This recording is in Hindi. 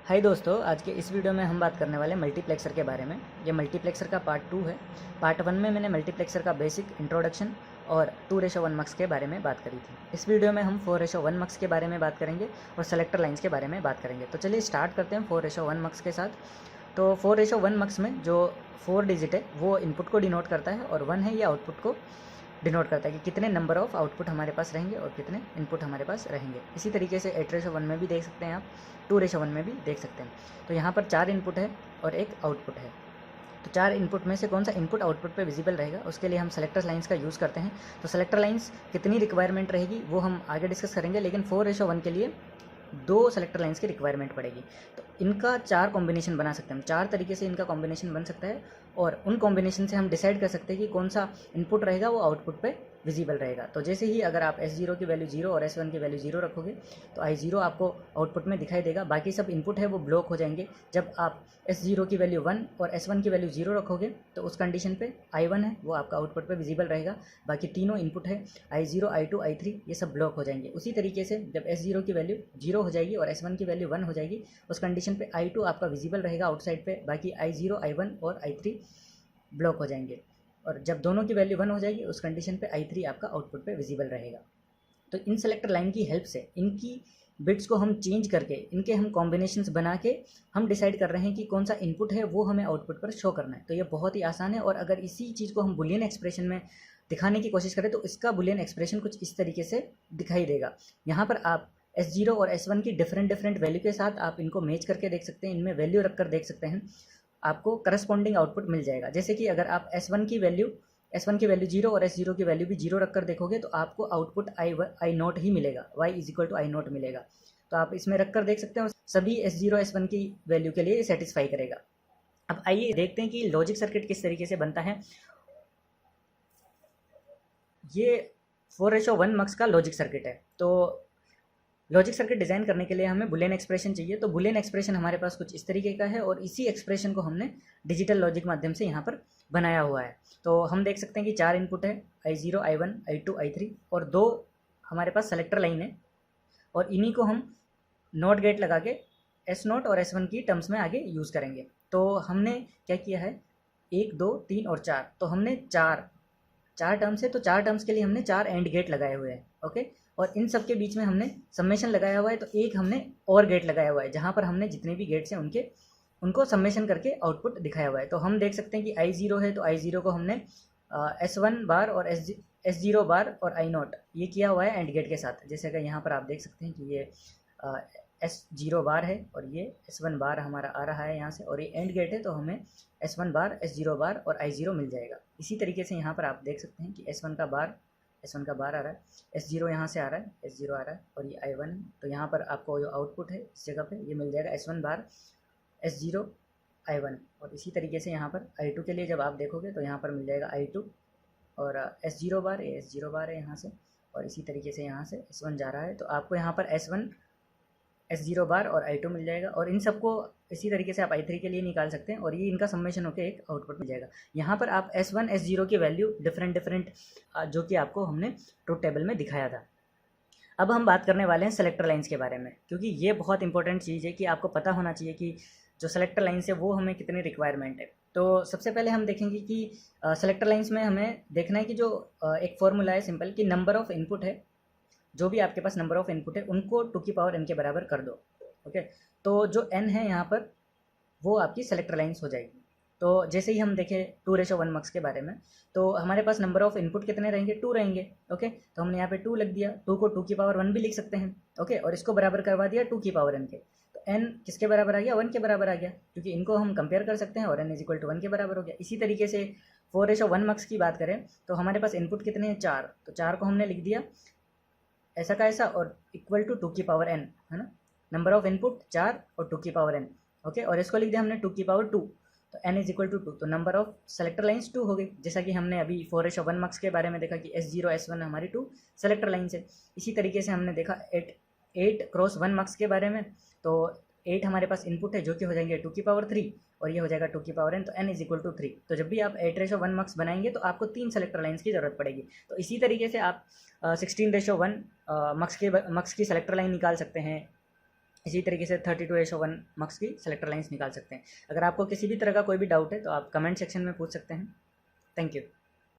हाय दोस्तों, आज के इस वीडियो में हम बात करने वाले मल्टीप्लेक्सर के बारे में। ये मल्टीप्लेक्सर का पार्ट 2 है। पार्ट 1 में मैंने मल्टीप्लेक्सर का बेसिक इंट्रोडक्शन और 2:1 मक्स के बारे में बात करी थी। इस वीडियो में हम 4:1 मक्स के बारे में बात करेंगे और सेलेक्टर लाइन्स के बारे में बात करेंगे। तो चलिए स्टार्ट करते हैं 4:1 मक्स के साथ। तो 4:1 मक्स में जो 4 डिजिट है वो इनपुट को डिनोट करता है और 1 है ये आउटपुट को डिनोट करता है कि कितने नंबर ऑफ आउटपुट हमारे पास रहेंगे और कितने इनपुट हमारे पास रहेंगे। इसी तरीके से 8:1 में भी देख सकते हैं आप, 2:1 में भी देख सकते हैं। तो यहाँ पर 4 इनपुट है और एक आउटपुट है। तो 4 इनपुट में से कौन सा इनपुट आउटपुट पे विजिबल रहेगा, उसके लिए हम सेलेक्टर लाइन्स का यूज़ करते हैं। तो सेलेक्टर लाइन्स कितनी रिक्वायरमेंट रहेगी वो हम आगे डिस्कस करेंगे, लेकिन 4:1 के लिए 2 सेलेक्टर लाइन्स की रिक्वायरमेंट पड़ेगी। तो इनका 4 कॉम्बिनेशन बना सकते हैं हम, 4 तरीके से इनका कॉम्बिनेशन बन सकता है और उन कॉम्बिनेशन से हम डिसाइड कर सकते हैं कि कौन सा इनपुट रहेगा वो आउटपुट पे विजिबल रहेगा। तो जैसे ही अगर आप S0 की वैल्यू 0 और S1 की वैल्यू 0 रखोगे तो I0 आपको आउटपुट में दिखाई देगा। बाकी सब इनपुट है वो ब्लॉक हो जाएंगे। जब आप S0 की वैल्यू 1 और S1 की वैल्यू 0 रखोगे तो उस कंडीशन पे I1 है वो आपका आउटपुट पे विजिबल रहेगा। बाकी तीनों इनपुट है I0, I2, I3 ये सब ब्लॉक हो जाएंगे। उसी तरीके से जब S0 की वैल्यू 0 हो जाएगी और S1 की वैल्यू 1 हो जाएगी उस कंडीशन पे I2 आपका विजिबल रहेगा आउटसाइड पे। बाकी I0, I1 और I3 ब्लॉक हो जाएंगे। और जब दोनों की वैल्यू 1 हो जाएगी उस कंडीशन पे I3 आपका आउटपुट पे विजिबल रहेगा। तो इन सेलेक्टर लाइन की हेल्प से इनकी बिट्स को हम चेंज करके इनके हम कॉम्बिनेशंस बना के हम डिसाइड कर रहे हैं कि कौन सा इनपुट है वो हमें आउटपुट पर शो करना है। तो ये बहुत ही आसान है। और अगर इसी चीज़ को हम बुलियन एक्सप्रेशन में दिखाने की कोशिश करें तो इसका बुलियन एक्सप्रेशन कुछ इस तरीके से दिखाई देगा। यहाँ पर आप S0 और S1 की डिफरेंट वैल्यू के साथ आप इनको मैच करके देख सकते हैं, इनमें वैल्यू रख कर देख सकते हैं, आपको करस्पॉन्डिंग आउटपुट मिल जाएगा। जैसे कि अगर आप S1 की वैल्यू 0 और S0 की वैल्यू भी 0 रख कर देखोगे तो आपको आउटपुट I नोट ही मिलेगा, y = I नोट मिलेगा। तो आप इसमें रख कर देख सकते हैं, सभी S0 S1 की वैल्यू के लिए सेटिस्फाई करेगा। अब आइए देखते हैं कि लॉजिक सर्किट किस तरीके से बनता है। ये 4:1 मक्स का लॉजिक सर्किट है। तो लॉजिक सर्किट डिज़ाइन करने के लिए हमें बुलियन एक्सप्रेशन चाहिए। तो बुलियन एक्सप्रेशन हमारे पास कुछ इस तरीके का है और इसी एक्सप्रेशन को हमने डिजिटल लॉजिक माध्यम से यहाँ पर बनाया हुआ है। तो हम देख सकते हैं कि 4 इनपुट है, I0, I1, I2, I3 और 2 हमारे पास सेलेक्टर लाइन है और इन्हीं को हम नॉट गेट लगा के S0 और S1 की टर्म्स में आगे यूज़ करेंगे। तो हमने क्या किया है, 1, 2, 3 और 4, तो हमने चार टर्म्स है तो 4 टर्म्स के लिए हमने 4 एंड गेट लगाए हुए हैं। ओके, और इन सब के बीच में हमने सम्मेशन लगाया हुआ है। तो एक हमने और गेट लगाया हुआ है जहाँ पर हमने जितने भी गेट्स हैं उनको सम्मेशन करके आउटपुट दिखाया हुआ है। तो हम देख सकते हैं कि I0 है तो I0 को हमने S1 बार और S0 बार और I नोट ये किया हुआ है एंड गेट के साथ। जैसे कि यहाँ पर आप देख सकते हैं कि ये S0 बार है और ये S1 बार हमारा आ रहा है यहाँ से, और ये एंड गेट है तो हमें S1 बार, S0 बार और I0 मिल जाएगा। इसी तरीके से यहाँ पर आप देख सकते हैं कि S1 का बार आ रहा है, S0 यहाँ से आ रहा है, S0 आ रहा है और ये I1 है। तो यहाँ पर आपको जो आउटपुट है इस जगह पे ये मिल जाएगा S1 बार, S0, I1। और इसी तरीके से यहाँ पर I2 के लिए जब आप देखोगे तो यहाँ पर मिल जाएगा I2 और S0 बार, ये S0 बार है यहाँ से, और इसी तरीके से यहाँ से S1 जा रहा है तो आपको यहाँ पर S1, S0 बार और I2 मिल जाएगा। और इन सबको इसी तरीके से आप I3 के लिए निकाल सकते हैं और ये इनका सम्मेशन होकर एक आउटपुट मिल जाएगा। यहाँ पर आप S1, S0 की वैल्यू डिफरेंट जो कि आपको हमने ट्रुथ टेबल में दिखाया था। अब हम बात करने वाले हैं सेलेक्टर लाइन्स के बारे में, क्योंकि ये बहुत इंपॉर्टेंट चीज़ है कि आपको पता होना चाहिए कि जो सेलेक्टर लाइन्स है वो हमें कितनी रिक्वायरमेंट है। तो सबसे पहले हम देखेंगे कि सेलेक्टर लाइन्स में हमें देखना है कि जो एक फॉर्मूला है सिंपल, कि नंबर ऑफ़ इनपुट है, जो भी आपके पास नंबर ऑफ़ इनपुट है उनको 2 की पावर n के बराबर कर दो। ओके, तो जो n है यहाँ पर वो आपकी सेलेक्टर लाइन्स हो जाएगी। तो जैसे ही हम देखें 2:1 मक्स के बारे में, तो हमारे पास नंबर ऑफ़ इनपुट कितने रहेंगे, 2 रहेंगे। ओके, तो हमने यहाँ पे 2 लिख दिया, 2 को 2 की पावर 1 भी लिख सकते हैं। ओके, और इसको बराबर करवा दिया 2 की पावर n के, तो n किसके बराबर आ गया, 1 के बराबर आ गया, क्योंकि इनको हम कंपेयर कर सकते हैं और n = 1 के बराबर हो गया। इसी तरीके से 4:1 मक्स की बात करें तो हमारे पास इनपुट कितने हैं, 4, तो 4 को हमने लिख दिया ऐसा का ऐसा और इक्वल टू 2 की पावर n, है ना। नंबर ऑफ इनपुट 4 और 2 की पावर n। ओके, और इसको लिख दिया हमने 2 की पावर 2, तो n = 2, तो नंबर ऑफ सेलेक्टर लाइन्स 2 हो गई। जैसा कि हमने अभी 4:1 मक्स के बारे में देखा कि S0, S1 हमारी 2 सेलेक्टर लाइन्स है। इसी तरीके से हमने देखा 8x1 मक्स के बारे में, तो 8 हमारे पास इनपुट है जो कि हो जाएंगे 2 की पावर 3 और ये हो जाएगा 2 की पावर n, तो n = 3। तो जब भी आप 8:1 मक्स बनाएंगे तो आपको 3 सेलेक्टर लाइन्स की ज़रूरत पड़ेगी। तो इसी तरीके से आप 16:1 मक्स की सेलेक्टर लाइन निकाल सकते हैं, इसी तरीके से 32:1 मार्क्स की सेलेक्टर लाइन्स निकाल सकते हैं। अगर आपको किसी भी तरह का कोई भी डाउट है तो आप कमेंट सेक्शन में पूछ सकते हैं। Thank you.